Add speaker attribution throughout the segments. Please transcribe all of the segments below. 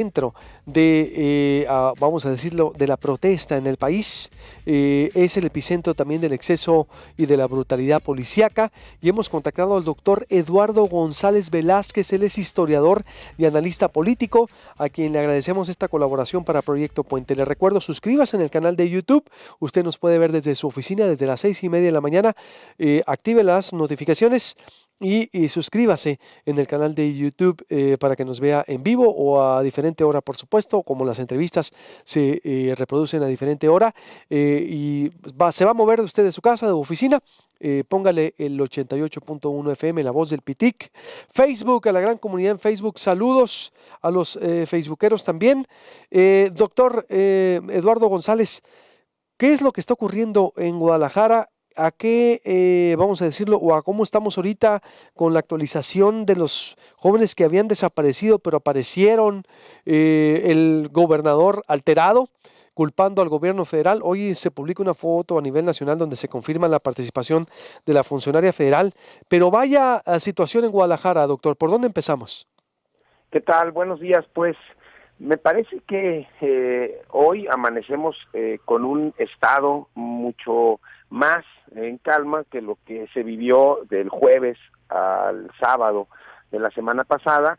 Speaker 1: centro de, vamos a decirlo, de la protesta en el país. Es el epicentro también del exceso y de la brutalidad policíaca. Y hemos contactado al doctor Eduardo González Velázquez, él es historiador y analista político, a quien le agradecemos esta colaboración para Proyecto Puente. Le recuerdo, suscríbase en el canal de YouTube. Usted nos puede ver desde su oficina, desde las 6:30 de la mañana. Active las notificaciones y suscríbase en el canal de YouTube para que nos vea en vivo o a diferente hora, por supuesto, como las entrevistas se reproducen a diferente hora. Se va a mover usted de su casa, de oficina. Póngale el 88.1 FM, La Voz del Pitic. Facebook, a la gran comunidad en Facebook. Saludos a los facebookeros también. Doctor Eduardo González, ¿qué es lo que está ocurriendo en Guadalajara? ¿A qué, vamos a decirlo, o a cómo estamos ahorita con la actualización de los jóvenes que habían desaparecido, pero aparecieron? El gobernador alterado, culpando al gobierno federal. Hoy se publica una foto a nivel nacional donde se confirma la participación de la funcionaria federal. Pero vaya situación en Guadalajara, doctor. ¿Por dónde empezamos?
Speaker 2: ¿Qué tal? Buenos días. Pues me parece que hoy amanecemos con un estado mucho más en calma que lo que se vivió del jueves al sábado de la semana pasada,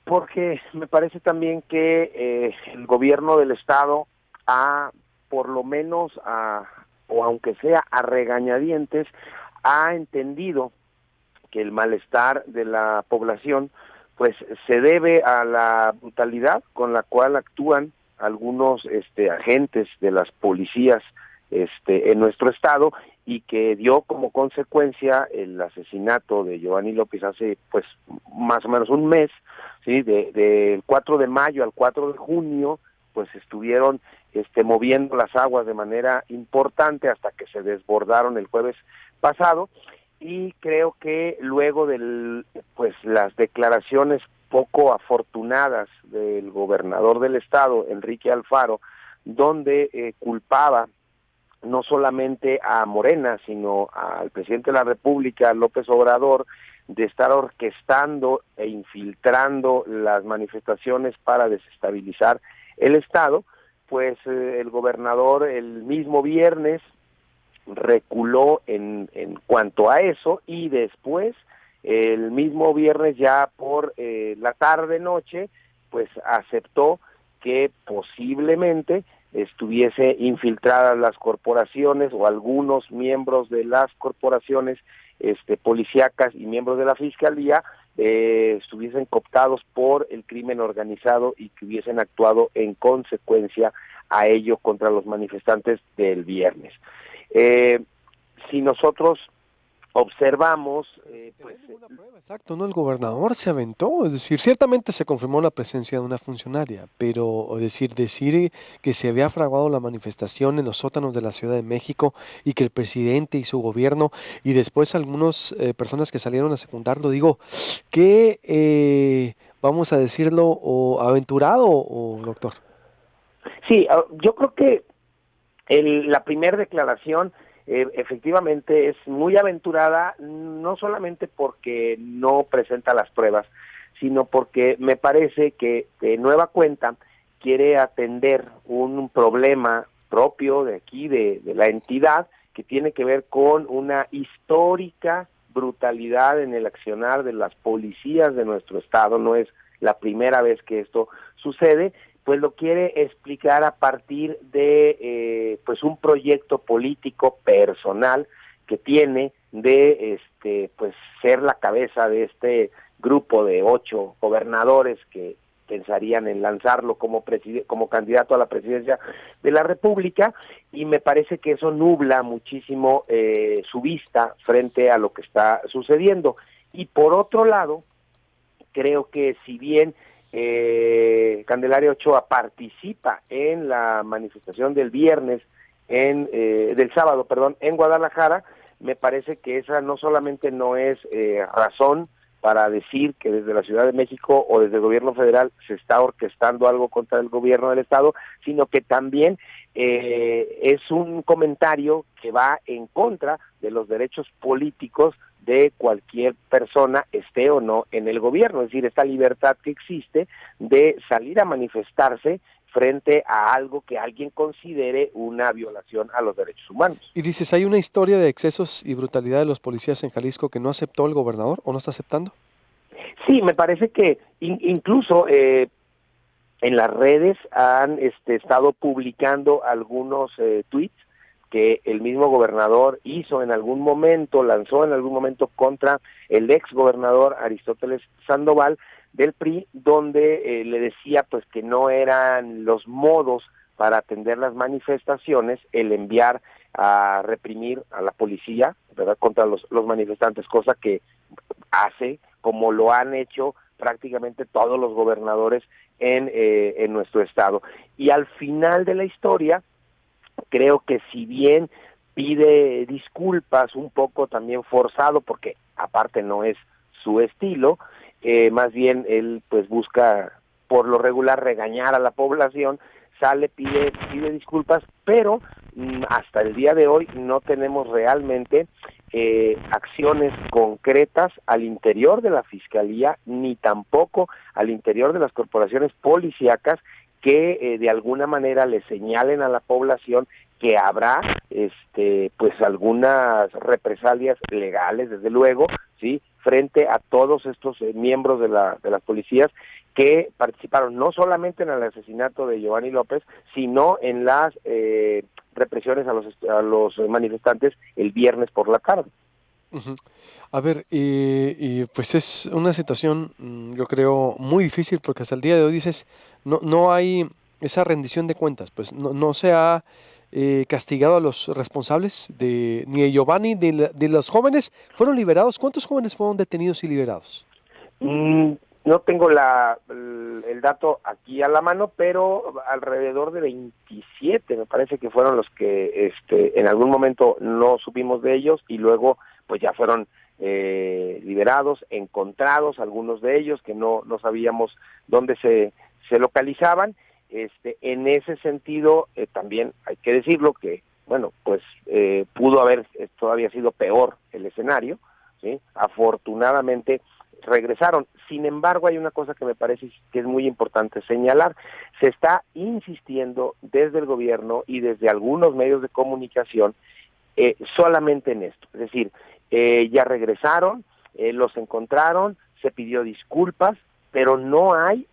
Speaker 2: porque me parece también que el gobierno del estado ha, por lo menos, o aunque sea a regañadientes, ha entendido que el malestar de la población pues se debe a la brutalidad con la cual actúan algunos agentes de las policías en nuestro estado, y que dio como consecuencia el asesinato de Giovanni López hace pues más o menos un mes, sí, del 4 de mayo al 4 de junio, pues estuvieron moviendo las aguas de manera importante hasta que se desbordaron el jueves pasado. Y creo que luego de pues las declaraciones poco afortunadas del gobernador del estado, Enrique Alfaro, donde culpaba no solamente a Morena, sino al presidente de la República, López Obrador, de estar orquestando e infiltrando las manifestaciones para desestabilizar el estado, pues el gobernador el mismo viernes reculó en cuanto a eso, y después el mismo viernes ya por la tarde noche pues aceptó que posiblemente estuviese infiltradas las corporaciones o algunos miembros de las corporaciones policíacas y miembros de la fiscalía estuviesen cooptados por el crimen organizado y que hubiesen actuado en consecuencia a ello contra los manifestantes del viernes. Si nosotros observamos,
Speaker 1: Tener ninguna prueba, exacto, ¿no? El gobernador se aventó, es decir, ciertamente se confirmó la presencia de una funcionaria, pero decir que se había fraguado la manifestación en los sótanos de la Ciudad de México y que el presidente y su gobierno y después algunas personas que salieron a secundarlo, digo, que vamos a decirlo, o aventurado, o doctor.
Speaker 2: sí, yo creo que la primera declaración efectivamente es muy aventurada, no solamente porque no presenta las pruebas, sino porque me parece que de nueva cuenta quiere atender un problema propio de aquí, de la entidad, que tiene que ver con una histórica brutalidad en el accionar de las policías de nuestro estado. No es la primera vez que esto sucede, pues lo quiere explicar a partir de pues un proyecto político personal que tiene de pues ser la cabeza de este grupo de 8 gobernadores que pensarían en lanzarlo como candidato a la presidencia de la República, y me parece que eso nubla muchísimo su vista frente a lo que está sucediendo. Y por otro lado, creo que si bien Candelaria Ochoa participa en la manifestación del viernes, del sábado, perdón, en Guadalajara, me parece que esa no solamente no es razón para decir que desde la Ciudad de México o desde el gobierno federal se está orquestando algo contra el gobierno del estado, sino que también es un comentario que va en contra de los derechos políticos de cualquier persona, esté o no en el gobierno, es decir, esta libertad que existe de salir a manifestarse frente a algo que alguien considere una violación a los derechos humanos.
Speaker 1: Y dices, ¿hay una historia de excesos y brutalidad de los policías en Jalisco que no aceptó el gobernador o no está aceptando?
Speaker 2: Sí, me parece que incluso en las redes han estado publicando algunos tweets que el mismo gobernador hizo en algún momento, lanzó en algún momento contra el ex gobernador Aristóteles Sandoval del PRI, donde le decía pues que no eran los modos para atender las manifestaciones el enviar a reprimir a la policía, ¿verdad?, contra los manifestantes, cosa que hace, como lo han hecho prácticamente todos los gobernadores en nuestro estado. Y al final de la historia, creo que si bien pide disculpas un poco también forzado, porque aparte no es su estilo, más bien él pues busca por lo regular regañar a la población, sale, pide disculpas, pero hasta el día de hoy no tenemos realmente acciones concretas al interior de la Fiscalía, ni tampoco al interior de las corporaciones policíacas que de alguna manera le señalen a la población que habrá pues algunas represalias legales, desde luego, sí, frente a todos estos miembros de las policías que participaron no solamente en el asesinato de Giovanni López, sino en las represiones a los manifestantes el viernes por la tarde.
Speaker 1: Ujú. A ver, y pues es una situación, yo creo, muy difícil porque hasta el día de hoy dices, no hay esa rendición de cuentas, pues no se ha castigado a los responsables ni de Giovanni, de los jóvenes. ¿Fueron liberados? ¿Cuántos jóvenes fueron detenidos y liberados?
Speaker 2: No tengo el dato aquí a la mano, pero alrededor de 27 me parece que fueron los que en algún momento no supimos de ellos y luego pues ya fueron liberados, encontrados algunos de ellos que no sabíamos dónde se localizaban. En ese sentido también hay que decirlo que bueno, pues pudo haber todavía sido peor el escenario, ¿sí? Afortunadamente regresaron. Sin embargo, hay una cosa que me parece que es muy importante señalar. Se está insistiendo desde el gobierno y desde algunos medios de comunicación solamente en esto. Es decir, ya regresaron, los encontraron, se pidió disculpas, pero no hay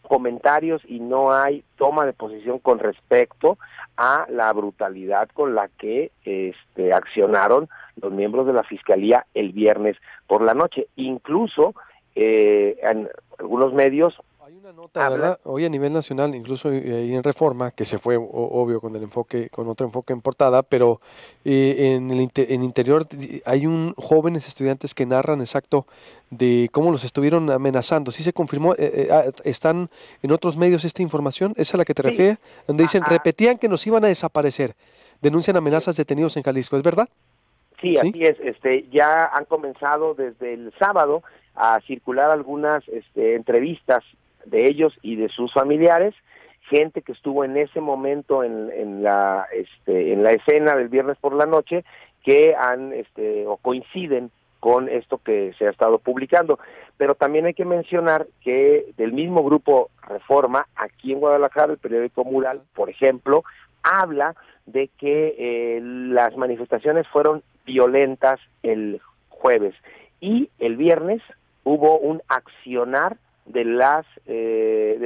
Speaker 2: comentarios y no hay toma de posición con respecto a la brutalidad con la que accionaron los miembros de la Fiscalía el viernes por la noche. Incluso en algunos medios
Speaker 1: Hay una nota, ¿verdad? Hoy a nivel nacional, incluso ahí en Reforma, que se fue obvio con el enfoque, con otro enfoque en portada, pero en interior hay jóvenes estudiantes que narran exacto de cómo los estuvieron amenazando. ¿Sí se confirmó? ¿Están en otros medios esta información? ¿Esa es a la que te
Speaker 2: sí,
Speaker 1: refieres? Donde dicen, repetían que nos iban a desaparecer. Denuncian amenazas detenidos en Jalisco, ¿es verdad?
Speaker 2: Sí,
Speaker 1: Sí.
Speaker 2: así es. Ya han comenzado desde el sábado a circular algunas entrevistas de ellos y de sus familiares, gente que estuvo en ese momento en la escena del viernes por la noche, que han o coinciden con esto que se ha estado publicando. Pero también hay que mencionar que del mismo grupo Reforma, aquí en Guadalajara, el periódico Mural, por ejemplo, habla de que las manifestaciones fueron violentas el jueves y el viernes hubo un accionar de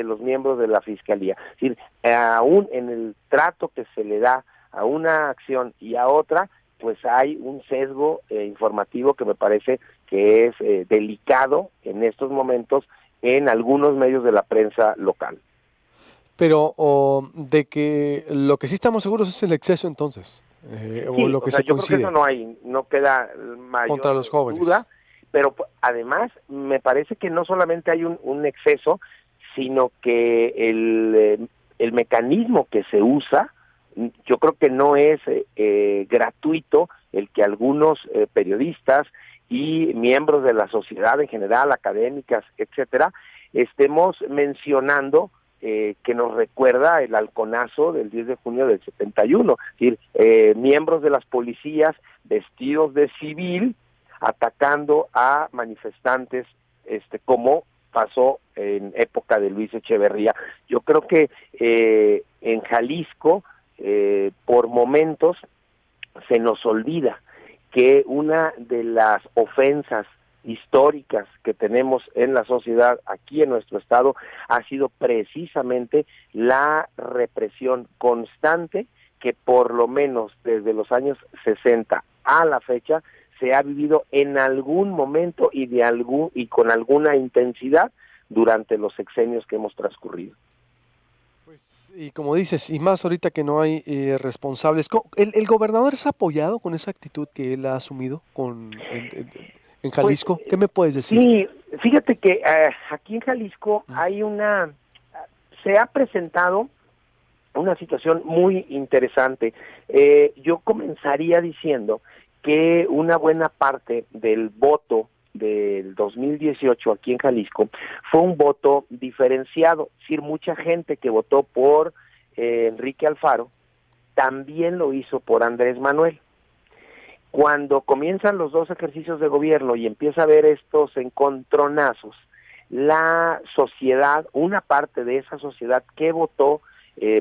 Speaker 2: los miembros de la Fiscalía. Es decir, aún en el trato que se le da a una acción y a otra, pues hay un sesgo informativo que me parece que es delicado en estos momentos en algunos medios de la prensa local.
Speaker 1: Pero de que lo que sí estamos seguros es el exceso entonces, o
Speaker 2: Sí,
Speaker 1: lo
Speaker 2: o
Speaker 1: que
Speaker 2: sea,
Speaker 1: se
Speaker 2: yo creo que eso
Speaker 1: coincide
Speaker 2: no queda
Speaker 1: contra los
Speaker 2: mayor
Speaker 1: jóvenes.
Speaker 2: duda, pero además me parece que no solamente hay un exceso, sino que el mecanismo que se usa, yo creo que no es gratuito el que algunos periodistas y miembros de la sociedad en general, académicas, etcétera, estemos mencionando que nos recuerda el halconazo del 10 de junio del 71, es decir, miembros de las policías vestidos de civil, atacando a manifestantes, como pasó en época de Luis Echeverría. Yo creo que en Jalisco, por momentos, se nos olvida que una de las ofensas históricas que tenemos en la sociedad aquí en nuestro estado ha sido precisamente la represión constante que por lo menos desde los años 60 a la fecha se ha vivido en algún momento y con alguna intensidad durante los sexenios que hemos transcurrido.
Speaker 1: Pues, y como dices, y más ahorita que no hay responsables, ¿el gobernador es apoyado con esa actitud que él ha asumido en
Speaker 2: Pues
Speaker 1: Jalisco? ¿Qué me puedes decir?
Speaker 2: sí, fíjate que aquí en Jalisco se ha presentado una situación muy interesante. Yo comenzaría diciendo que una buena parte del voto del 2018 aquí en Jalisco fue un voto diferenciado, es decir, mucha gente que votó por Enrique Alfaro también lo hizo por Andrés Manuel. Cuando comienzan los dos ejercicios de gobierno y empieza a haber estos encontronazos, la sociedad, una parte de esa sociedad que votó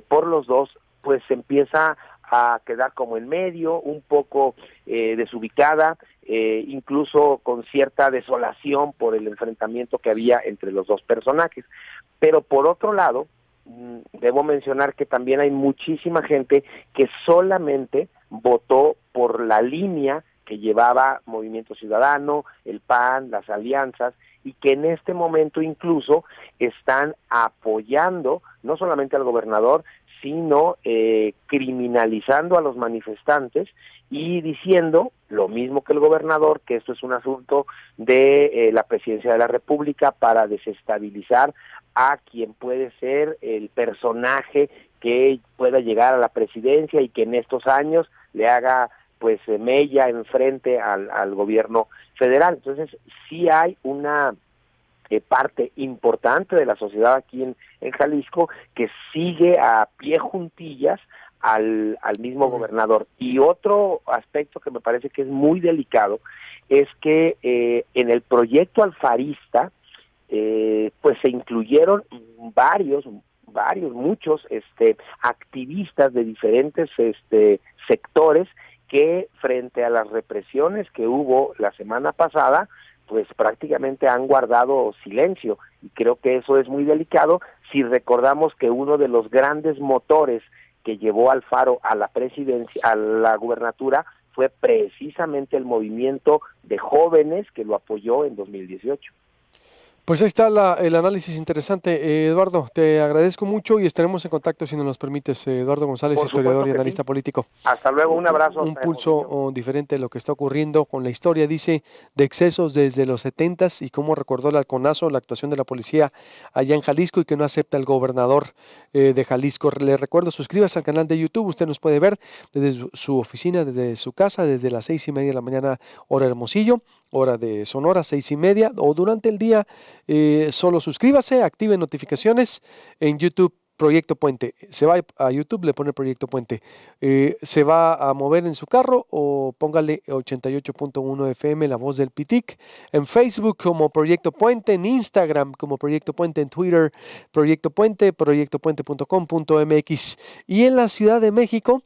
Speaker 2: por los dos, pues empieza a quedar como en medio, un poco desubicada, incluso con cierta desolación por el enfrentamiento que había entre los dos personajes. Pero por otro lado, debo mencionar que también hay muchísima gente que solamente votó por la línea que llevaba Movimiento Ciudadano, el PAN, las alianzas, y que en este momento incluso están apoyando no solamente al gobernador, sino criminalizando a los manifestantes y diciendo lo mismo que el gobernador, que esto es un asunto de la presidencia de la República para desestabilizar a quien puede ser el personaje que pueda llegar a la presidencia y que en estos años le haga pues mella enfrente al gobierno federal. Entonces sí hay una parte importante de la sociedad aquí en Jalisco que sigue a pie juntillas al mismo gobernador. Y otro aspecto que me parece que es muy delicado es que en el proyecto alfarista pues se incluyeron muchos activistas de diferentes sectores que frente a las represiones que hubo la semana pasada, pues prácticamente han guardado silencio, y creo que eso es muy delicado si recordamos que uno de los grandes motores que llevó a Alfaro a la presidencia, a la gubernatura, fue precisamente el movimiento de jóvenes que lo apoyó en 2018.
Speaker 1: Pues ahí está el análisis interesante. Eduardo, te agradezco mucho y estaremos en contacto si nos los permites. Eduardo González,
Speaker 2: Por
Speaker 1: historiador
Speaker 2: supuesto
Speaker 1: y
Speaker 2: que
Speaker 1: analista
Speaker 2: sí.
Speaker 1: político.
Speaker 2: Hasta luego, un abrazo.
Speaker 1: Un pulso diferente de lo que está ocurriendo con la historia, dice, de excesos desde los 70s y cómo recordó el halconazo, la actuación de la policía allá en Jalisco y que no acepta el gobernador de Jalisco. Le recuerdo, suscríbase al canal de YouTube, usted nos puede ver desde su oficina, desde su casa, desde las 6:30 de la mañana, hora Hermosillo, hora de Sonora, 6:30, o durante el día, solo suscríbase, active notificaciones en YouTube. Proyecto Puente. Se va a YouTube, le pone Proyecto Puente. Se va a mover en su carro o póngale 88.1 FM, La Voz del Pitic. En Facebook como Proyecto Puente, en Instagram como Proyecto Puente, en Twitter Proyecto Puente, proyectopuente.com.mx. Y en la Ciudad de México,